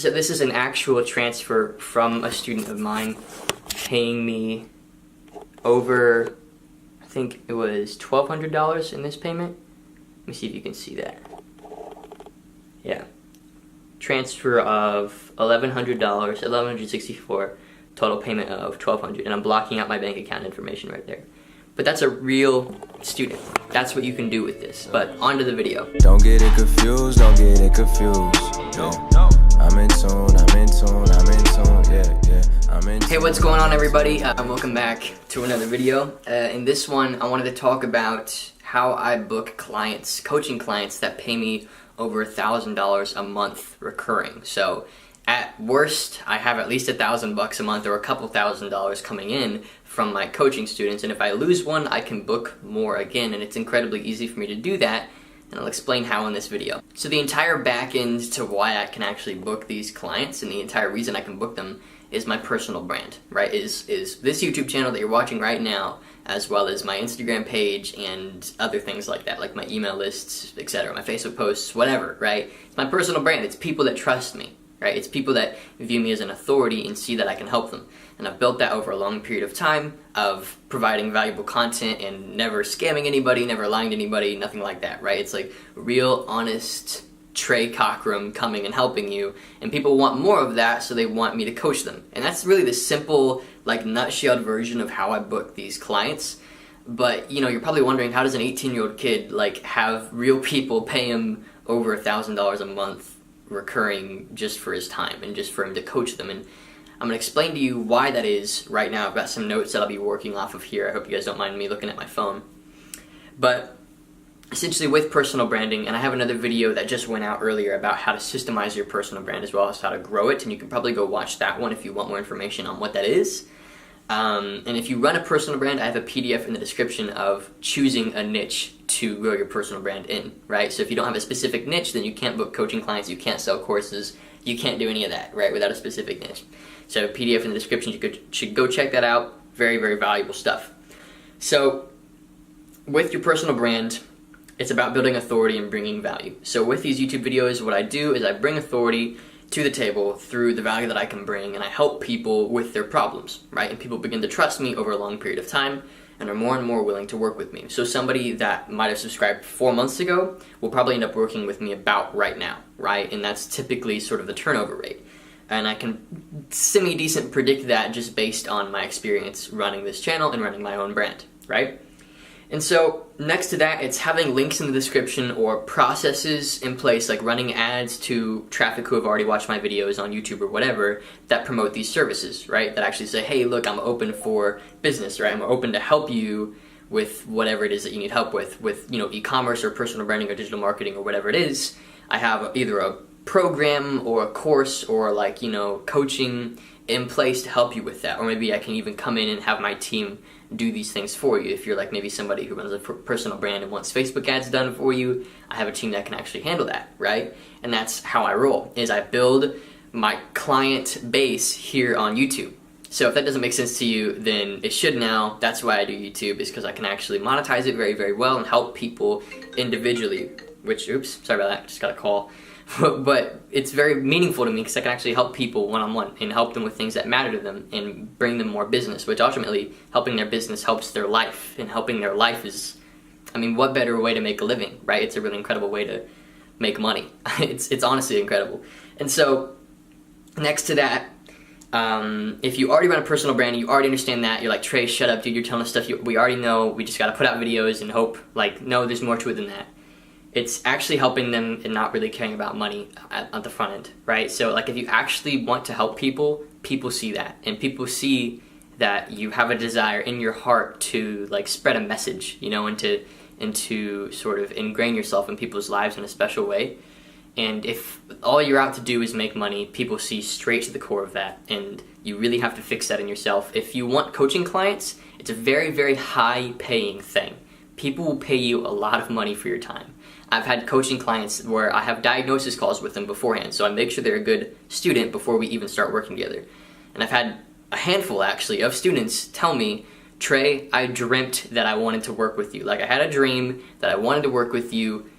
So this is an actual transfer from a student of mine paying me over, I think it was $1,200 in this payment. Let me see if you can see that. Yeah. Transfer of $1,100, $1,164, total payment of $1,200, and I'm blocking out my bank account information right there. But that's a real student. That's what you can do with this. But on to the video. Don't get it confused, don't get it confused. Yeah. I'm in tune, I'm in tune, I'm in tune, yeah, I'm in tune. Hey, what's going on, everybody? Welcome back to another video. In this one, I wanted to talk about how I book clients, coaching clients that pay me over $1,000 a month recurring. So at worst, I have at least $1,000 a month or a couple $1,000s coming in from my coaching students, and if I lose one, I can book more again, and it's incredibly easy for me to do that, and I'll explain how in this video. So the entire back end to why I can actually book these clients, and the entire reason I can book them, is my personal brand, right? Is this YouTube channel that you're watching right now, as well as my Instagram page and other things like that, like my email lists, etc., my Facebook posts, whatever, right? It's my personal brand. It's people that trust me, right? It's people that view me as an authority and see that I can help them. And I've built that over a long period of time of providing valuable content and never scamming anybody, never lying to anybody, nothing like that, right? It's like real, honest Trey Cockrum coming and helping you, and people want more of that, so they want me to coach them. And that's really the simple, like, nutshelled version of how I book these clients. But, you know, you're probably wondering, how does an 18-year-old kid, like, have real people pay him over $1,000 a month recurring just for his time and just for him to coach them? And I'm going to explain to you why that is right now. I've got some notes that I'll be working off of here. I hope you guys don't mind me looking at my phone. But essentially with personal branding, and I have another video that just went out earlier about how to systemize your personal brand as well as how to grow it, and you can probably go watch that one if you want more information on what that is. And if you run a personal brand, I have a PDF in the description of choosing a niche to grow your personal brand in, right? So if you don't have a specific niche, then you can't book coaching clients, you can't sell courses, you can't do any of that, right, without a specific niche. So PDF in the description, you should go check that out. Very, very valuable stuff. So with your personal brand, it's about building authority and bringing value. So with these YouTube videos, what I do is I bring authority to the table through the value that I can bring, and I help people with their problems, right? And people begin to trust me over a long period of time and are more and more willing to work with me. So somebody that might have subscribed 4 months ago will probably end up working with me about right now, right? And that's typically sort of the turnover rate. And I can semi-decent predict that just based on my experience running this channel and running my own brand, right? And so next to that, it's having links in the description or processes in place, like running ads to traffic who have already watched my videos on YouTube or whatever, that promote these services, right? That actually say, hey, look, I'm open for business, right? I'm open to help you with whatever it is that you need help with, you know, e-commerce or personal branding or digital marketing or whatever it is. I have either a program or a course or, like, you know, coaching in place to help you with that. Or maybe I can even come in and have my team do these things for you. If you're like maybe somebody who runs a personal brand and wants Facebook ads done for you, I have a team that can actually handle that, right? And that's how I roll, is I build my client base here on YouTube. So if that doesn't make sense to you, then it should now. That's why I do YouTube, is because I can actually monetize it very, very well and help people individually, which, oops, sorry about that, just got a call. But it's very meaningful to me because I can actually help people one-on-one and help them with things that matter to them and bring them more business, which ultimately helping their business helps their life, and helping their life is, I mean, what better way to make a living, right? It's a really incredible way to make money. It's honestly incredible. And so next to that, if you already run a personal brand, you already understand that, you're like, Trey, shut up, dude, you're telling us stuff we already know, we just got to put out videos and hope, like, no, there's more to it than that. It's actually helping them and not really caring about money at the front end, right? So, like, if you actually want to help people, people see that. And people see that you have a desire in your heart to, like, spread a message, you know, and to sort of ingrain yourself in people's lives in a special way. And if all you're out to do is make money, people see straight to the core of that. And you really have to fix that in yourself. If you want coaching clients, it's a very, very high-paying thing. People will pay you a lot of money for your time. I've had coaching clients where I have diagnosis calls with them beforehand, so I make sure they're a good student before we even start working together. And I've had a handful, actually, of students tell me, Trey, I dreamt that I wanted to work with you. Like, I had a dream that I wanted to work with you.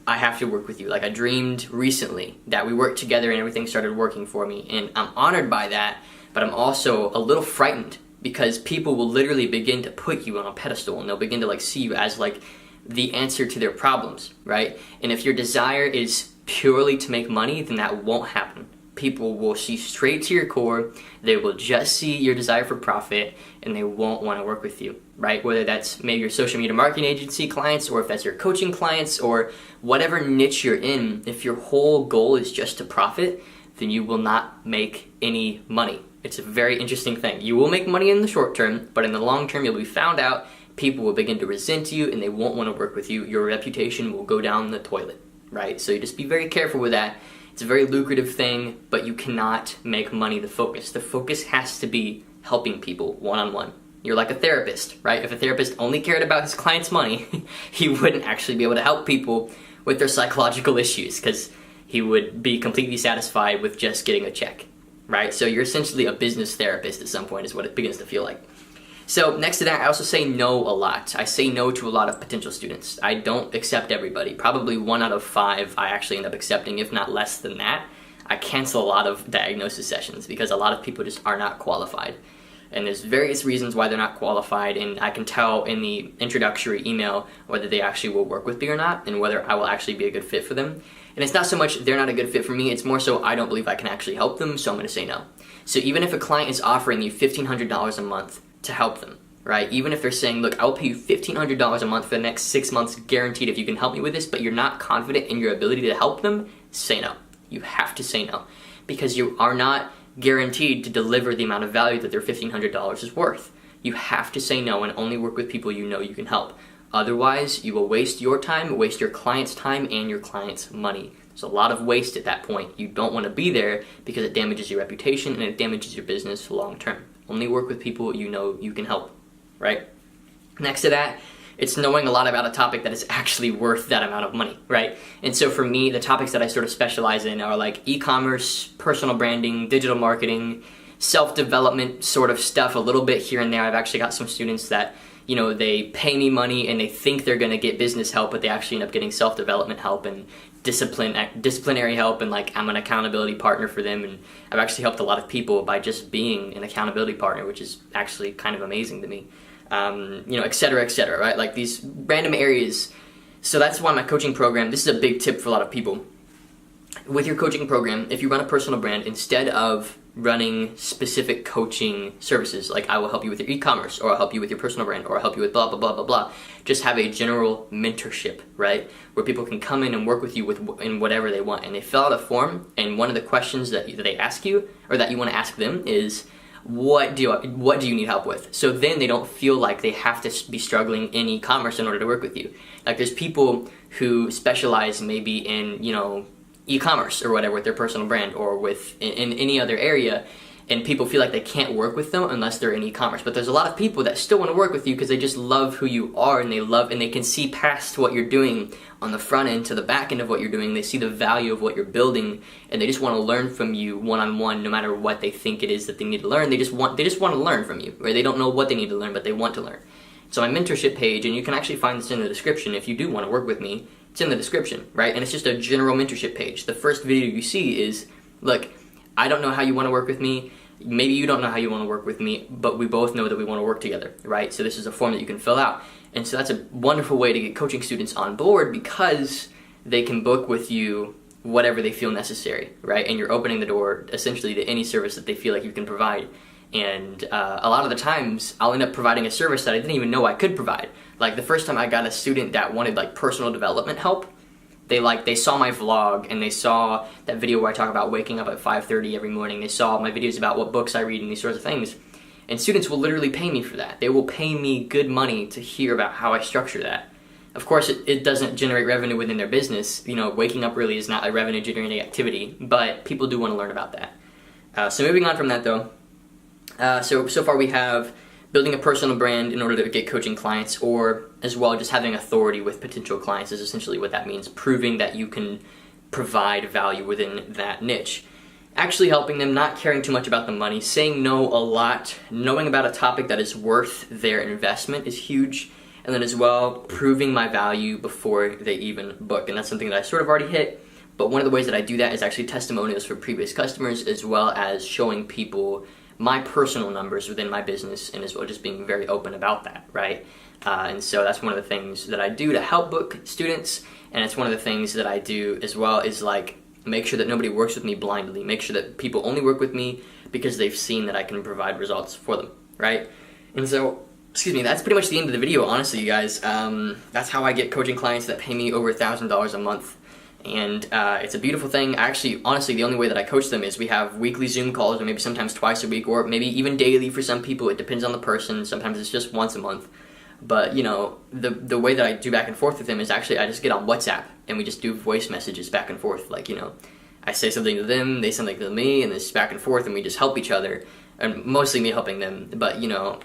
I have to work with you. Like, I dreamed recently that we worked together and everything started working for me, and I'm honored by that, but I'm also a little frightened because people will literally begin to put you on a pedestal, and they'll begin to like see you as like the answer to their problems, right? And if your desire is purely to make money, then that won't happen. People will see straight to your core, they will just see your desire for profit, and they won't want to work with you, right? Whether that's maybe your social media marketing agency clients, or if that's your coaching clients, or whatever niche you're in, if your whole goal is just to profit, then you will not make any money. It's a very interesting thing. You will make money in the short term, but in the long term, you'll be found out, people will begin to resent you, and they won't want to work with you. Your reputation will go down the toilet, right? So you just be very careful with that. It's a very lucrative thing, but you cannot make money the focus. The focus has to be helping people one-on-one. You're like a therapist, right? If a therapist only cared about his client's money, he wouldn't actually be able to help people with their psychological issues, because he would be completely satisfied with just getting a check, right? So you're essentially a business therapist at some point is what it begins to feel like. So next to that, I also say no a lot. I say no to a lot of potential students. I don't accept everybody. Probably 1 out of 5 I actually end up accepting, if not less than that. I cancel a lot of diagnosis sessions because a lot of people just are not qualified. And there's various reasons why they're not qualified, and I can tell in the introductory email whether they actually will work with me or not, and whether I will actually be a good fit for them. And it's not so much they're not a good fit for me, it's more so I don't believe I can actually help them, so I'm going to say no. So even if a client is offering you $1,500 a month to help them, right? Even if they're saying, look, I'll pay you $1,500 a month for the next 6 months guaranteed if you can help me with this, but you're not confident in your ability to help them, say no. You have to say no, because you are not guaranteed to deliver the amount of value that their $1,500 is worth. You have to say no and only work with people you know you can help. Otherwise, you will waste your time, waste your client's time, and your client's money. There's a lot of waste at that point. You don't want to be there because it damages your reputation and it damages your business long term. Only work with people you know you can help, right? Next to that, it's knowing a lot about a topic that is actually worth that amount of money, right? And so for me, the topics that I sort of specialize in are like e-commerce, personal branding, digital marketing, self-development sort of stuff, a little bit here and there. I've actually got some students that, you know, they pay me money and they think they're going to get business help, but they actually end up getting self-development help and disciplinary help, and like I'm an accountability partner for them. And I've actually helped a lot of people by just being an accountability partner, which is actually kind of amazing to me. You know, et cetera, right? Like these random areas. So that's why my coaching program, this is a big tip for a lot of people. With your coaching program, if you run a personal brand, instead of running specific coaching services, like I will help you with your e-commerce, or I'll help you with your personal brand, or I'll help you with blah, blah, blah, blah, blah, just have a general mentorship, right? Where people can come in and work with you in whatever they want. And they fill out a form, and one of the questions that they ask you, or that you want to ask them is, what do you need help with? So then they don't feel like they have to be struggling in e-commerce in order to work with you. Like there's people who specialize maybe in, you know, e-commerce or whatever with their personal brand, or in any other area, and people feel like they can't work with them unless they're in e-commerce. But there's a lot of people that still want to work with you because they just love who you are, and they can see past what you're doing on the front end to the back end of what you're doing. They see the value of what you're building, and they just want to learn from you one-on-one, no matter what they think it is that they need to learn. They just want to learn from you, or they don't know what they need to learn, but they want to learn. So my mentorship page, and you can actually find this in the description if you do want to work with me, it's in the description, right? And it's just a general mentorship page. The first video you see is, look, I don't know how you want to work with me. Maybe you don't know how you want to work with me, but we both know that we want to work together, right? So this is a form that you can fill out. And so that's a wonderful way to get coaching students on board, because they can book with you whatever they feel necessary, right? And you're opening the door essentially to any service that they feel like you can provide. And a lot of the times I'll end up providing a service that I didn't even know I could provide. Like the first time I got a student that wanted like personal development help, they saw my vlog and they saw that video where I talk about waking up at 5:30 every morning. They saw my videos about what books I read and these sorts of things. And students will literally pay me for that. They will pay me good money to hear about how I structure that. Of course, it doesn't generate revenue within their business. You know, waking up early is not a revenue generating activity, but people do want to learn about that. So moving on from that though, so far we have building a personal brand in order to get coaching clients, or as well just having authority with potential clients is essentially what that means. Proving that you can provide value within that niche. Actually helping them, not caring too much about the money, saying no a lot, knowing about a topic that is worth their investment is huge, and then as well proving my value before they even book. And that's something that I sort of already hit, but one of the ways that I do that is actually testimonials for previous customers, as well as showing people my personal numbers within my business, and as well just being very open about that, right? And so that's one of the things that I do to help book students, and it's one of the things that I do as well is like make sure that nobody works with me blindly, make sure that people only work with me because they've seen that I can provide results for them, right? And so, excuse me, that's pretty much the end of the video, honestly, you guys. That's how I get coaching clients that pay me over $1,000 a month. And it's a beautiful thing. Actually, honestly, the only way that I coach them is we have weekly Zoom calls, or maybe sometimes twice a week, or maybe even daily for some people. It depends on the person. Sometimes it's just once a month. But, you know, the way that I do back and forth with them is actually I just get on WhatsApp and we just do voice messages back and forth. Like, you know, I say something to them, they say something to me, and it's back and forth, and we just help each other. And mostly me helping them, but you know,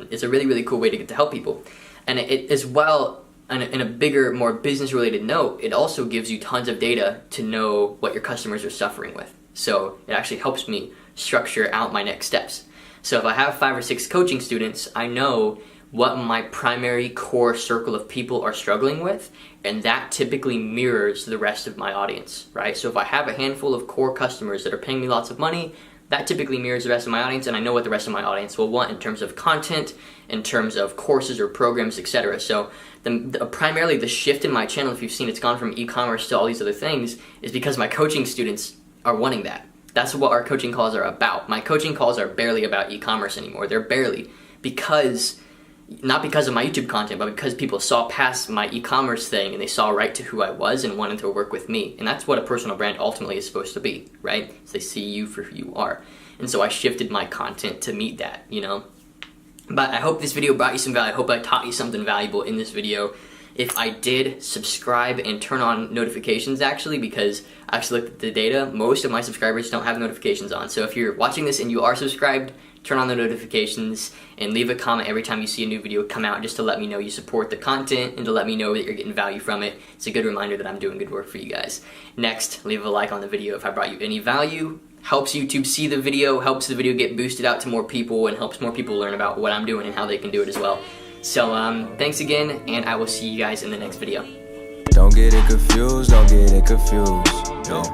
it's a really, really cool way to get to help people. And it as well, in a bigger, more business-related note, it also gives you tons of data to know what your customers are suffering with. So it actually helps me structure out my next steps. So if I have 5 or 6 coaching students, I know what my primary core circle of people are struggling with, and that typically mirrors the rest of my audience, right? So if I have a handful of core customers that are paying me lots of money, that typically mirrors the rest of my audience, and I know what the rest of my audience will want in terms of content, in terms of courses or programs, etc. So primarily the shift in my channel, if you've seen, it's gone from e-commerce to all these other things, is because my coaching students are wanting that. That's what our coaching calls are about. My coaching calls are barely about e-commerce anymore. They're barely because, not because of my YouTube content, but because people saw past my e-commerce thing and they saw right to who I was and wanted to work with me. And that's what a personal brand ultimately is supposed to be, right? So they see you for who you are. And so I shifted my content to meet that, you know? But I hope this video brought you some value. I hope I taught you something valuable in this video. If I did, subscribe and turn on notifications actually, because I actually looked at the data. Most of my subscribers don't have notifications on. So if you're watching this and you are subscribed, turn on the notifications and leave a comment every time you see a new video come out, just to let me know you support the content and to let me know that you're getting value from it. It's a good reminder that I'm doing good work for you guys. Next, leave a like on the video if I brought you any value. Helps YouTube see the video, helps the video get boosted out to more people, and helps more people learn about what I'm doing and how they can do it as well. So thanks again, and I will see you guys in the next video. Don't get it confused, don't get it confused. Yeah.